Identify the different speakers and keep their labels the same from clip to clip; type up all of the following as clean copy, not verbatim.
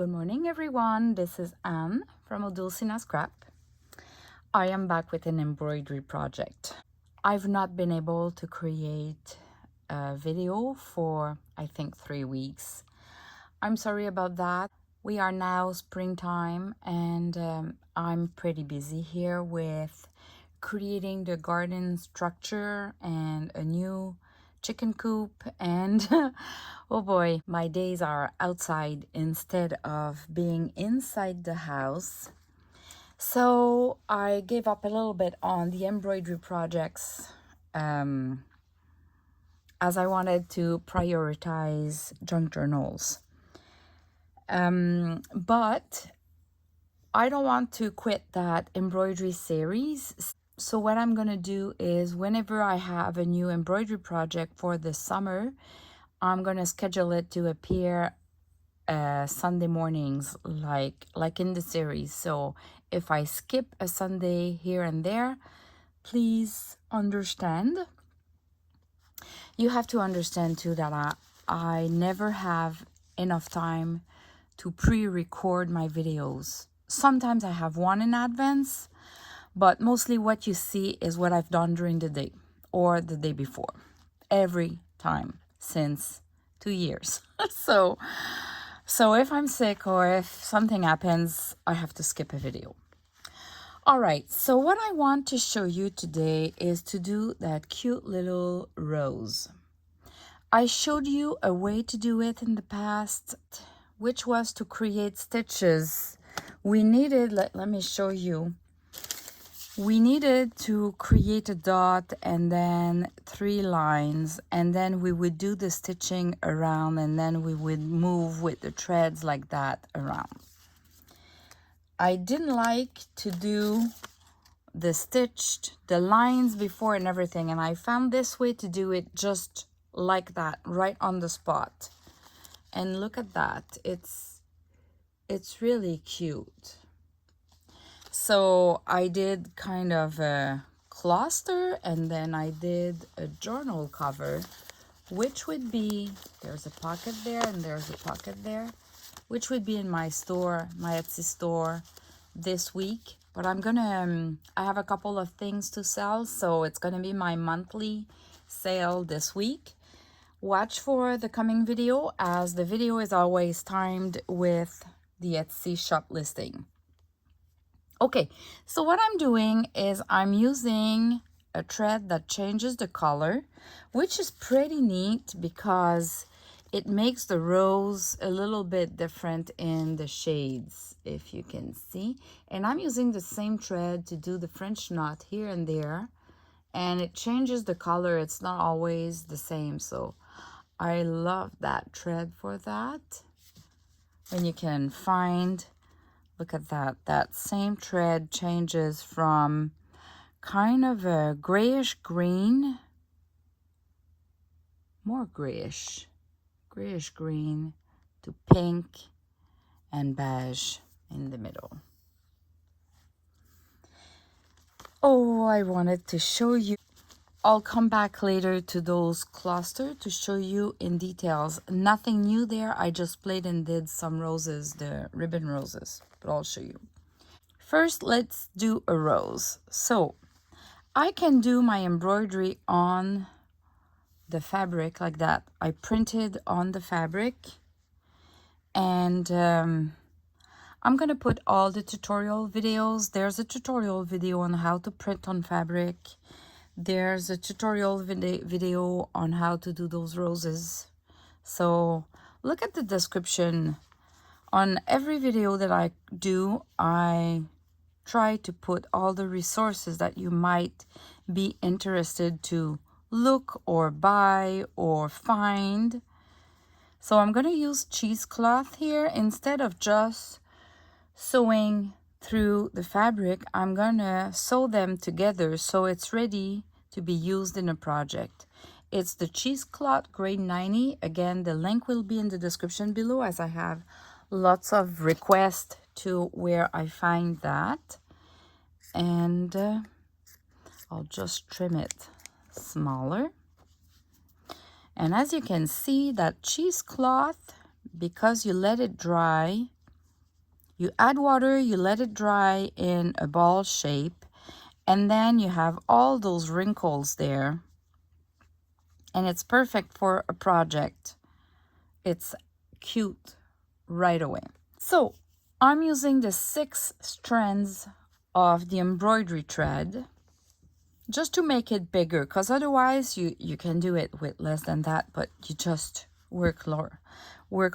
Speaker 1: Good morning, everyone. This is Anne from Odulcina Scrap. I am back with an embroidery project. I've not been able to create a video for, I think, 3 weeks. I'm sorry about that. We are now springtime and I'm pretty busy here with creating the garden structure and a new chicken coop and oh boy, my days are outside instead of being inside the house. So I gave up a little bit on the embroidery projects as I wanted to prioritize junk journals. But I don't want to quit that embroidery series. So what I'm going to do is whenever I have a new embroidery project for the summer, I'm going to schedule it to appear Sunday mornings like in the series. So if I skip a Sunday here and there, please understand. You have to understand too that I never have enough time to pre-record my videos. Sometimes I have one in advance, but mostly what you see is what I've done during the day or the day before. Every time since 2 years. So if I'm sick or if something happens, I have to skip a video. All right, so what I want to show you today is to do that cute little rose. I showed you a way to do it in the past, which was to create stitches. We needed, let me show you. We needed to create a dot and then 3 lines, and then we would do the stitching around, and then we would move with the threads like that around. I didn't like to do the lines before and everything, and I found this way to do it just like that, right on the spot. And look at that, it's really cute. So I did kind of a cluster, and then I did a journal cover, which would be, there's a pocket there and there's a pocket there, which would be in my store, my Etsy store this week. But I'm gonna, I have a couple of things to sell, so it's gonna be my monthly sale this week. Watch for the coming video, as the video is always timed with the Etsy shop listing. Okay, so what I'm doing is I'm using a thread that changes the color, which is pretty neat because it makes the rose a little bit different in the shades, if you can see. And I'm using the same thread to do the French knot here and there, and it changes the color. It's not always the same, so I love that thread for that. And you can find, look at that, that same thread changes from kind of a grayish green, more grayish green to pink and beige in the middle. Oh, I wanted to show you. I'll come back later to those clusters to show you in details. Nothing new there. I just played and did some roses, the ribbon roses, but I'll show you. First, let's do a rose. So I can do my embroidery on the fabric like that. I printed on the fabric, and I'm gonna put all the tutorial videos. There's a tutorial video on how to print on fabric. There's a tutorial video on how to do those roses. So look at the description. On every video that I do, I try to put all the resources that you might be interested to look or buy or find. So I'm going to use cheesecloth here. Instead of just sewing through the fabric, I'm going to sew them together so it's ready to be used in a project. It's the cheesecloth grade 90. Again, the link will be in the description below, as I have lots of requests to where I find that. And I'll just trim it smaller. And as you can see, that cheesecloth, because you let it dry, You add water, you let it dry in a ball shape, and then you have all those wrinkles there, and it's perfect for a project. It's cute right away. So I'm using the 6 strands of the embroidery thread just to make it bigger, because otherwise you can do it with less than that, but you just work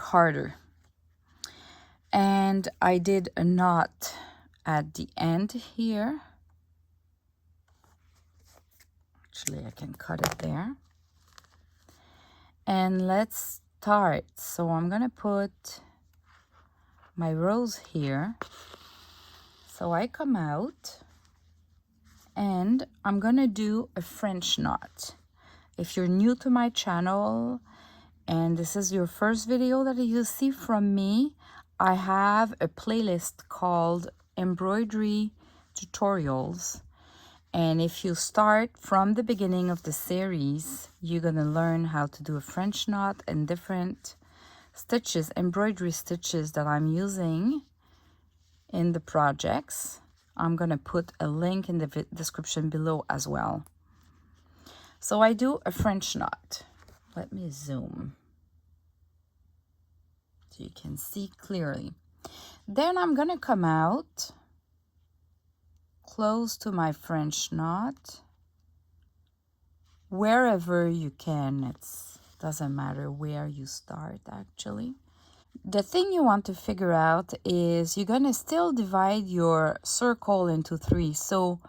Speaker 1: harder. And I did a knot at the end here. Actually, I can cut it there. And let's start. So I'm gonna put my rose here. So I come out and I'm gonna do a French knot. If you're new to my channel and this is your first video that you see from me, I have a playlist called Embroidery Tutorials. And if you start from the beginning of the series, you're gonna learn how to do a French knot and different stitches, embroidery stitches that I'm using in the projects. I'm gonna put a link in the description below as well. So I do a French knot. Let me zoom so you can see clearly. Then I'm gonna come out close to my French knot, wherever you can. It doesn't matter where you start actually. The thing you want to figure out is you're gonna still divide your circle into 3. So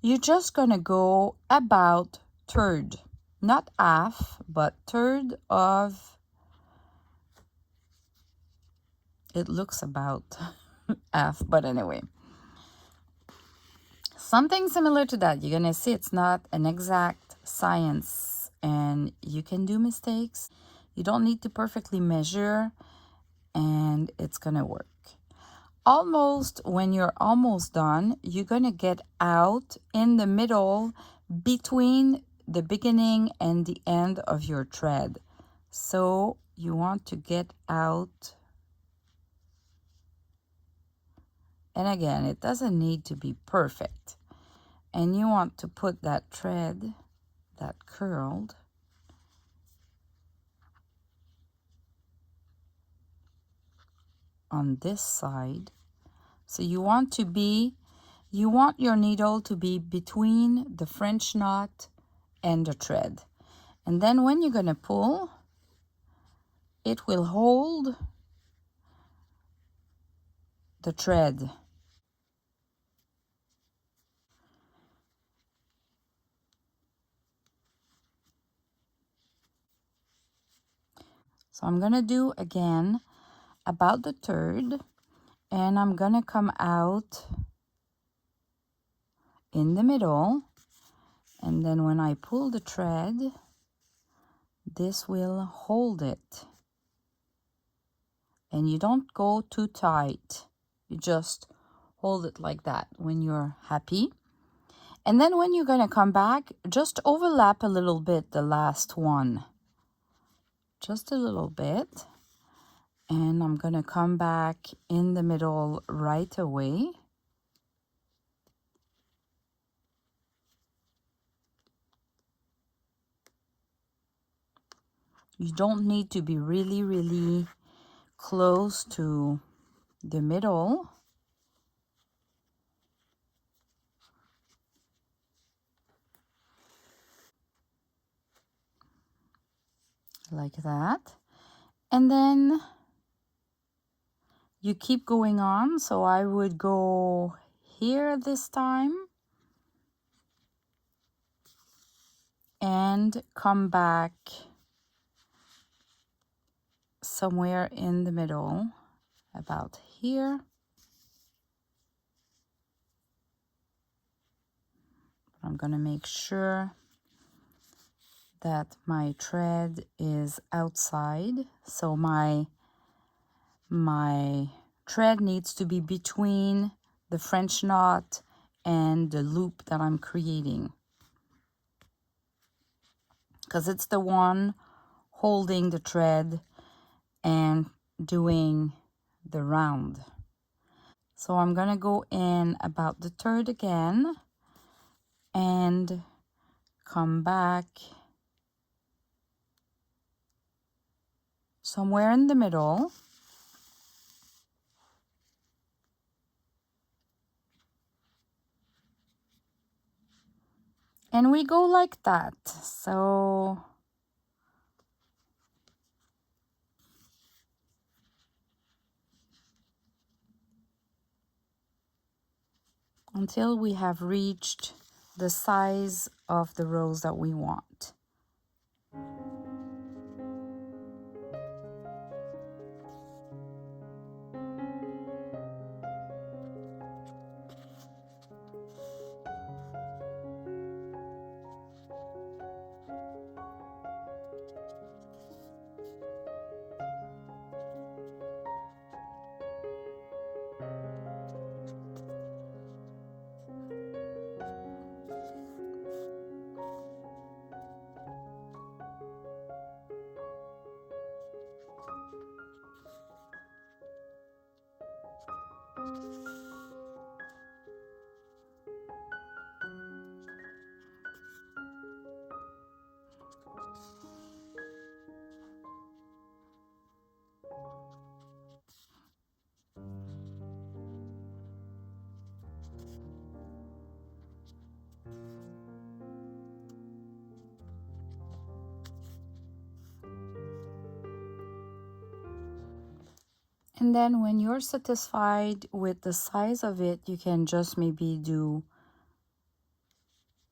Speaker 1: you're just gonna go about third, not half, but third of, it looks about half, but anyway. Something similar to that. You're gonna see it's not an exact science and you can do mistakes. You don't need to perfectly measure and it's gonna work. Almost, when you're almost done, you're gonna get out in the middle between the beginning and the end of your thread. So you want to get out, and again, it doesn't need to be perfect. And you want to put that thread, that curled, on this side. So you want your needle to be between the French knot and the thread. And then when you're gonna pull, it will hold the thread. So I'm gonna do again about the third, and I'm gonna come out in the middle, and then when I pull the thread, this will hold it. And you don't go too tight, you just hold it like that when you're happy. And then when you're gonna come back, just overlap a little bit the last one, just a little bit. And I'm gonna come back in the middle right away. You don't need to be really close to the middle. Like that. And then you keep going on. So I would go here this time and come back somewhere in the middle, about here. I'm gonna make sure that my thread is outside. So my thread needs to be between the French knot and the loop that I'm creating, because it's the one holding the thread and doing the round. So I'm gonna go in about the third again and come back somewhere in the middle. And we go like that. So until we have reached the size of the rose that we want. And then when you're satisfied with the size of it, you can just maybe do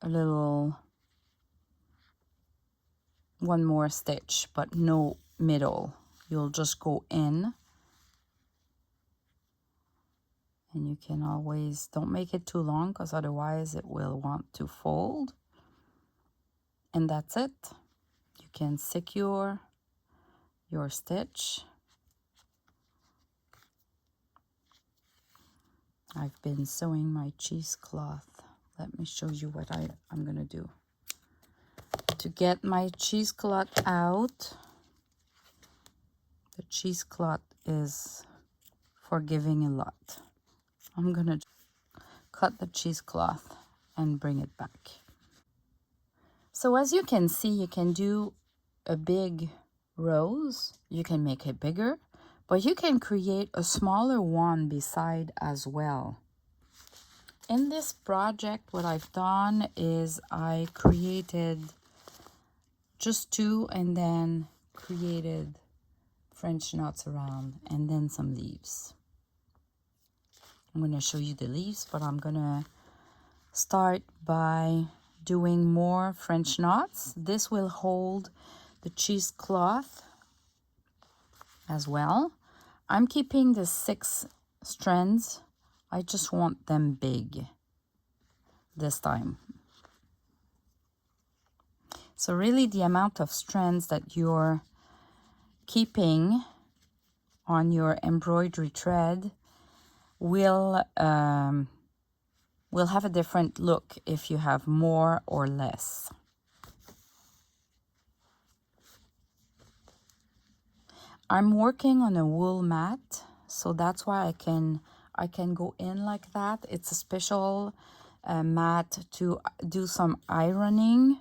Speaker 1: a little one more stitch, but no middle. You'll just go in, and you can always, don't make it too long because otherwise it will want to fold. And that's it. You can secure your stitch. I've been sewing my cheesecloth. Let me show you what I'm gonna do. To get my cheesecloth out, the cheesecloth is forgiving a lot. I'm gonna cut the cheesecloth and bring it back. So as you can see, you can do a big rose. You can make it bigger, but you can create a smaller one beside as well. In this project, what I've done is I created just two and then created French knots around and then some leaves. I'm going to show you the leaves, but I'm going to start by doing more French knots. This will hold the cheesecloth as well. I'm keeping the 6 strands. I just want them big this time. So really the amount of strands that you're keeping on your embroidery thread will have a different look if you have more or less. I'm working on a wool mat, so that's why I can go in like that. It's a special mat to do some ironing,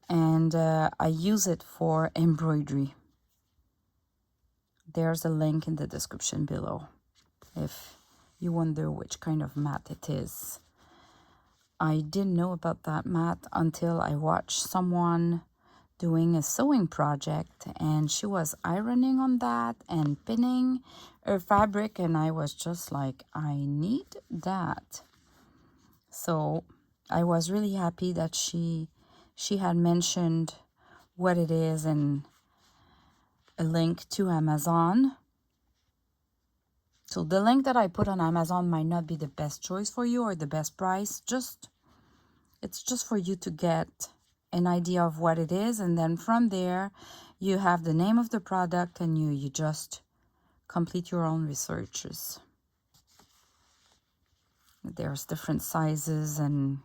Speaker 1: and I use it for embroidery. There's a link in the description below if you wonder which kind of mat it is. I didn't know about that mat until I watched someone doing a sewing project, and she was ironing on that and pinning her fabric, and I was just like, I need that. So I was really happy that she had mentioned what it is and a link to Amazon. So the link that I put on Amazon might not be the best choice for you or the best price. It's just for you to get an idea of what it is, and then from there you have the name of the product and you just complete your own researches. There's different sizes and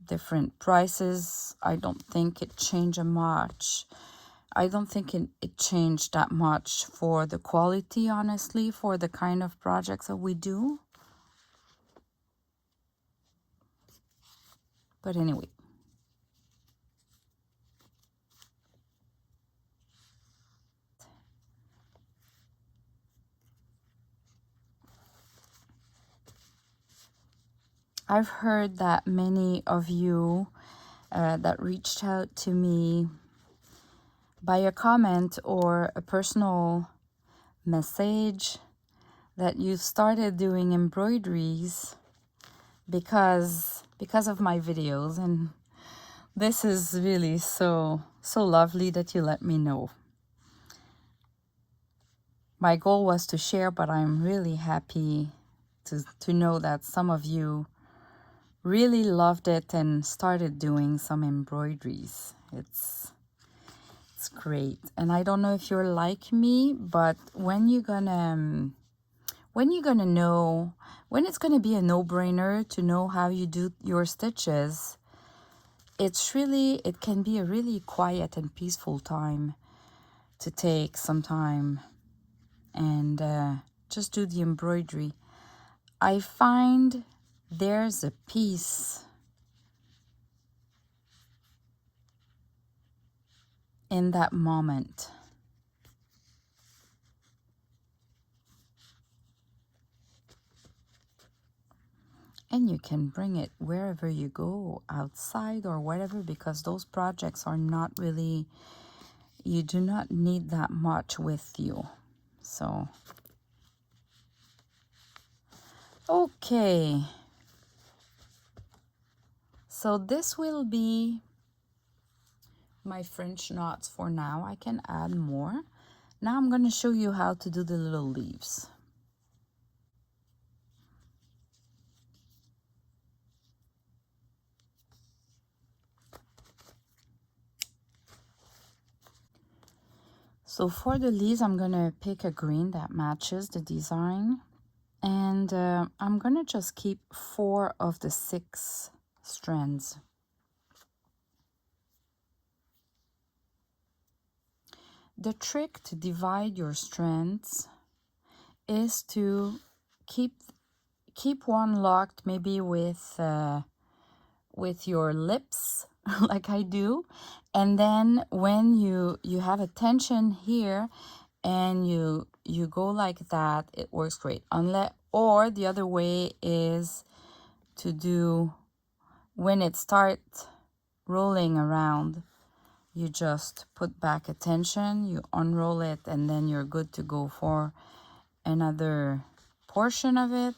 Speaker 1: different prices. I don't think it changed much. I don't think it changed that much for the quality, honestly, for the kind of projects that we do. But anyway. I've heard that many of you that reached out to me by a comment or a personal message that you started doing embroideries because of my videos, and this is really so lovely that you let me know. My goal was to share, but I'm really happy to know that some of you really loved it and started doing some embroideries. It's great. And I don't know if you're like me, but when you're gonna know, when it's gonna be a no-brainer to know how you do your stitches, it can be a really quiet and peaceful time to take some time and just do the embroidery. I find there's a peace in that moment. And you can bring it wherever you go, outside or whatever, because those projects are not really, you do not need that much with you. So, okay. So this will be my French knots for now. I can add more. Now I'm going to show you how to do the little leaves. So for the leaves, I'm going to pick a green that matches the design. And I'm going to just keep 4 of the 6 strands. The trick to divide your strands is to keep one locked, maybe with your lips, like I do, and then when you have a tension here, and you go like that, it works great. Or the other way is to do, when it starts rolling around, you just put back a tension, you unroll it, and then you're good to go for another portion of it.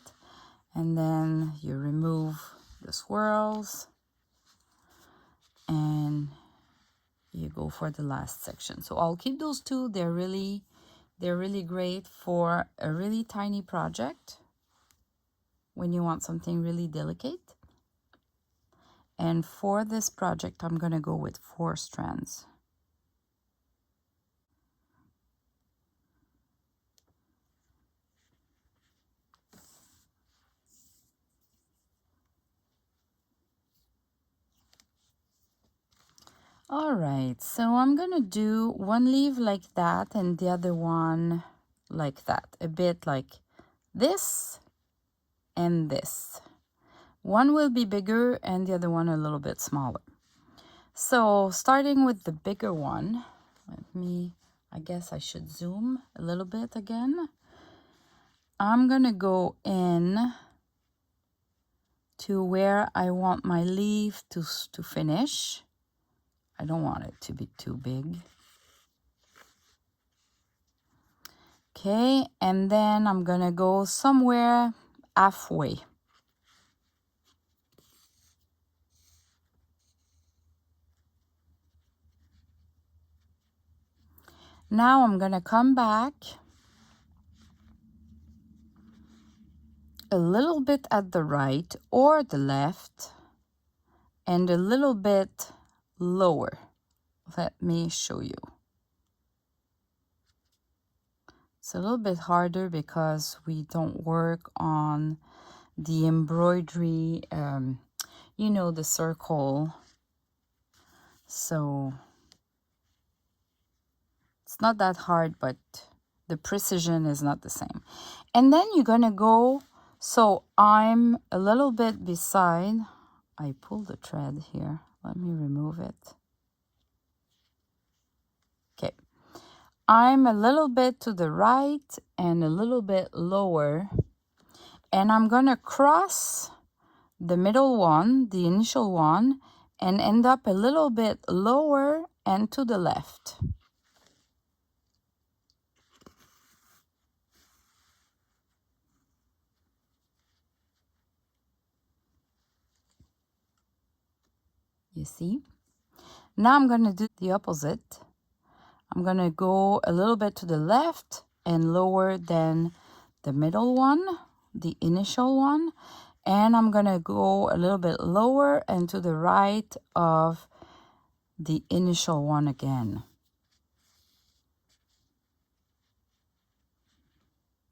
Speaker 1: And then you remove the swirls and you go for the last section. So I'll keep those 2. They're really great for a really tiny project when you want something really delicate. And for this project, I'm going to go with 4 strands. All right, so I'm going to do one leaf like that and the other one like that. A bit like this and this. One will be bigger and the other one a little bit smaller. So starting with the bigger one, I guess I should zoom a little bit again. I'm gonna go in to where I want my leaf to finish. I don't want it to be too big. Okay, and then I'm gonna go somewhere halfway. Now I'm gonna come back a little bit at the right or the left and a little bit lower. Let me show you. It's a little bit harder because we don't work on the embroidery, you know, the circle. So It's not that hard, but the precision is not the same. And then you're gonna go, so I'm a little bit beside, I pulled the thread here. Let me remove it. Okay. I'm a little bit to the right and a little bit lower. And I'm gonna cross the middle one, the initial one, and end up a little bit lower and to the left. You see? Now I'm gonna do the opposite. I'm gonna go a little bit to the left and lower than the middle one, the initial one, and I'm gonna go a little bit lower and to the right of the initial one again.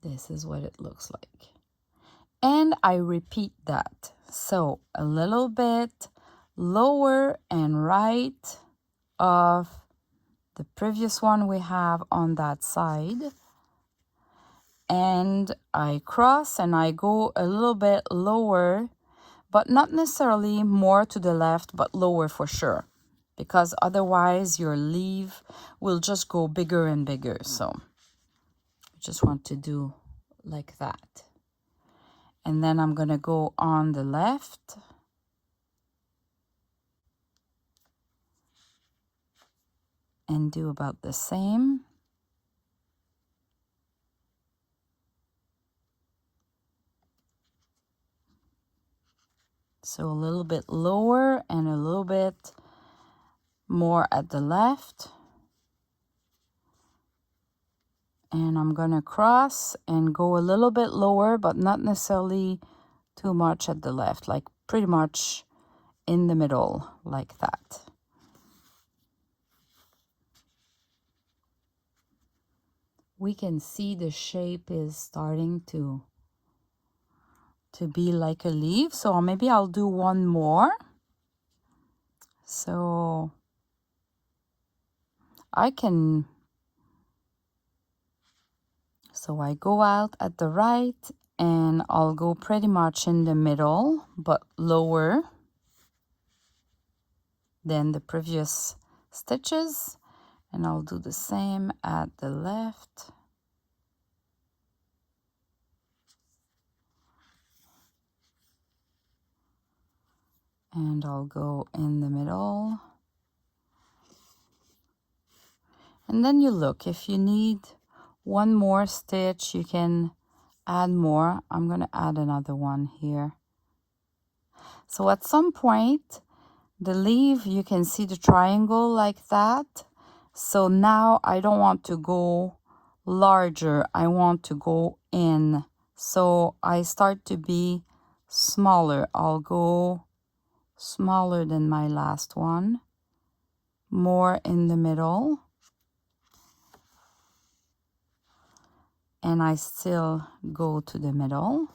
Speaker 1: This is what it looks like. And I repeat that. So a little bit lower and right of the previous one we have on that side. And I cross and I go a little bit lower, but not necessarily more to the left, but lower for sure, because otherwise your leaf will just go bigger and bigger. So I just want to do like that. And then I'm gonna go on the left and do about the same. So a little bit lower and a little bit more at the left. And I'm gonna cross and go a little bit lower, but not necessarily too much at the left, like pretty much in the middle, like that. We can see the shape is starting to be like a leaf. So maybe I'll do one more. So I can, so I go out at the right and I'll go pretty much in the middle, but lower than the previous stitches. And I'll do the same at the left. And I'll go in the middle. And then you look, if you need one more stitch, you can add more. I'm going to add another one here. So at some point, the leaf, you can see the triangle like that. So now I don't want to go larger. I want to go in. So I start to be smaller. I'll go smaller than my last one. More in the middle. And I still go to the middle.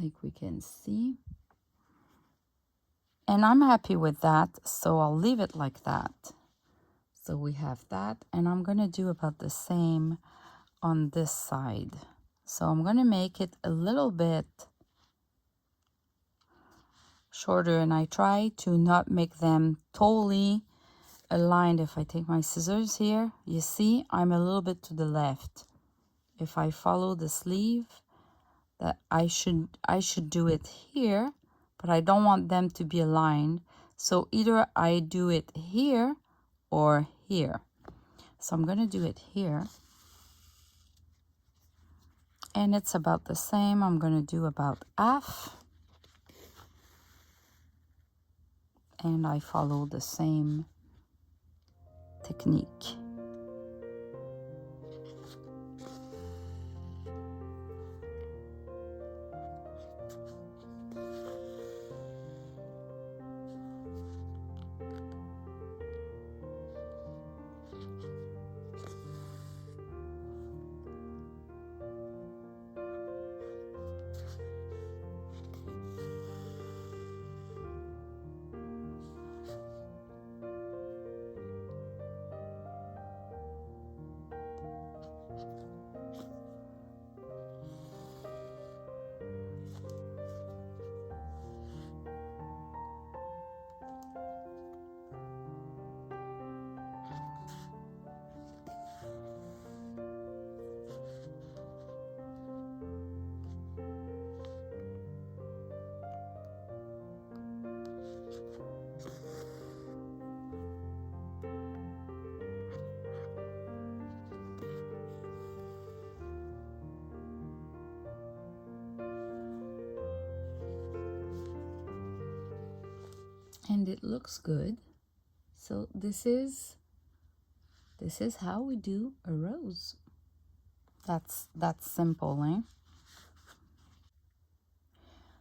Speaker 1: Like we can see. And I'm happy with that, so I'll leave it like that. So we have that, and I'm gonna do about the same on this side. So I'm gonna make it a little bit shorter, and I try to not make them totally aligned. If I take my scissors here, you see I'm a little bit to the left. If I follow the sleeve, that I should do it here, but I don't want them to be aligned. So either I do it here or here. So I'm gonna do it here. And it's about the same. I'm gonna do about half. And I follow the same technique. and it looks good. So this is how we do a rose. That's simple, eh?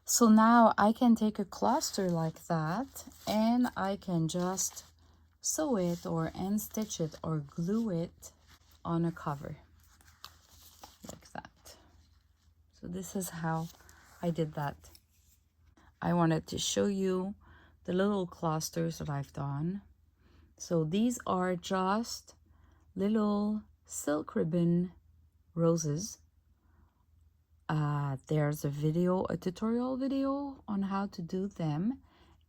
Speaker 1: So now I can take a cluster like that and I can just sew it or end stitch it or glue it on a cover like that. So this is how I did that. I wanted to show you the little clusters that I've done. So these are just little silk ribbon roses. There's a tutorial video on how to do them.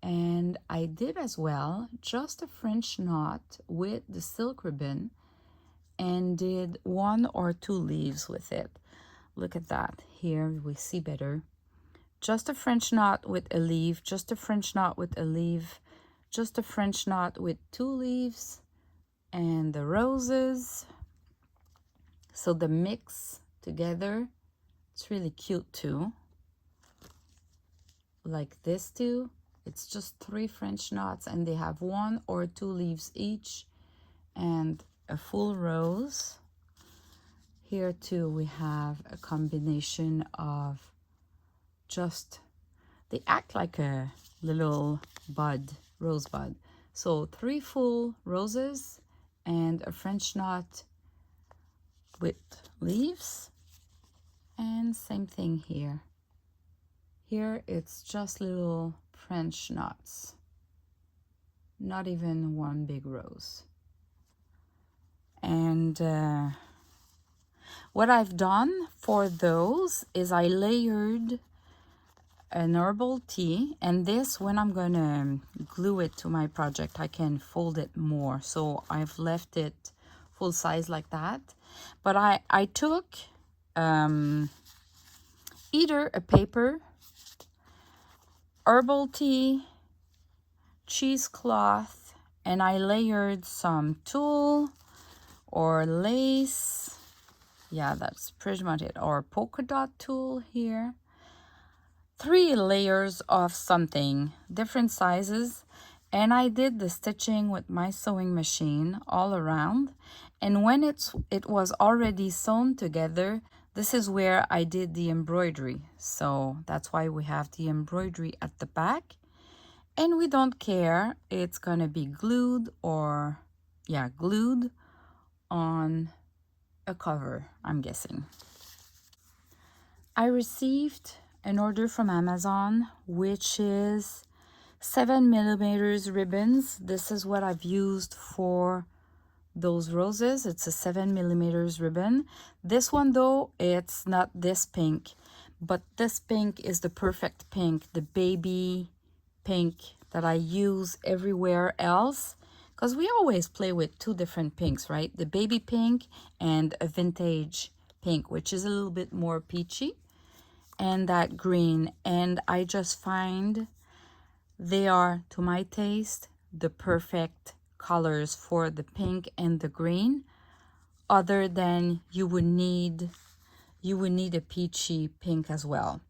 Speaker 1: And I did as well just a French knot with the silk ribbon and did 1 or 2 leaves with it. Look at that. Here we see better. Just a French knot with a leaf, just a French knot with a leaf, just a French knot with 2 leaves, and the roses. So the mix together, it's really cute too. Like this too. It's just 3 French knots and they have 1 or 2 leaves each and a full rose. Here too we have a combination of just, they act like a little bud, rose bud. So 3 full roses and a French knot with leaves, and same thing here. Here it's just little French knots, not even 1 big rose. And what I've done for those is I layered an herbal tea, and this, when I'm gonna glue it to my project, I can fold it more. So I've left it full size like that. But I took either a paper, herbal tea, cheesecloth, and I layered some tulle or lace. Yeah, that's pretty much it. Or polka dot tulle here. 3 layers of something, different sizes, and I did the stitching with my sewing machine all around. And when it was already sewn together, this is where I did the embroidery. So that's why we have the embroidery at the back. And we don't care, it's gonna be glued or, yeah, glued on a cover, I'm guessing. I received an order from Amazon, which is 7mm ribbons. This is what I've used for those roses. It's a 7mm ribbon. This one though, it's not this pink, but this pink is the perfect pink, the baby pink that I use everywhere else, because we always play with 2 different pinks, right? The baby pink and a vintage pink, which is a little bit more peachy, and that green. And I just find they are, to my taste, the perfect colors for the pink and the green, other than you would need a peachy pink as well.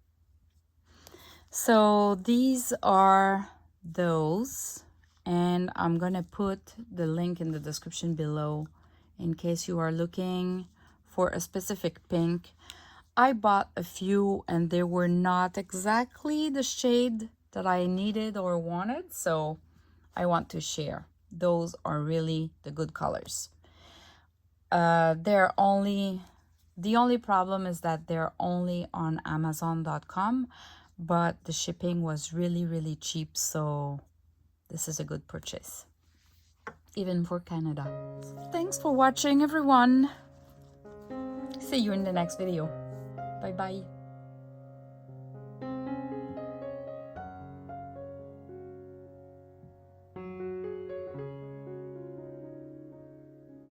Speaker 1: So these are those, and I'm gonna put the link in the description below in case you are looking for a specific pink. I bought a few and they were not exactly the shade that I needed or wanted, so I want to share. Those are really the good colors. The only problem is that they're only on Amazon.com, but the shipping was really, really cheap, so this is a good purchase, even for Canada. Thanks for watching, everyone. See you in the next video. Bye bye.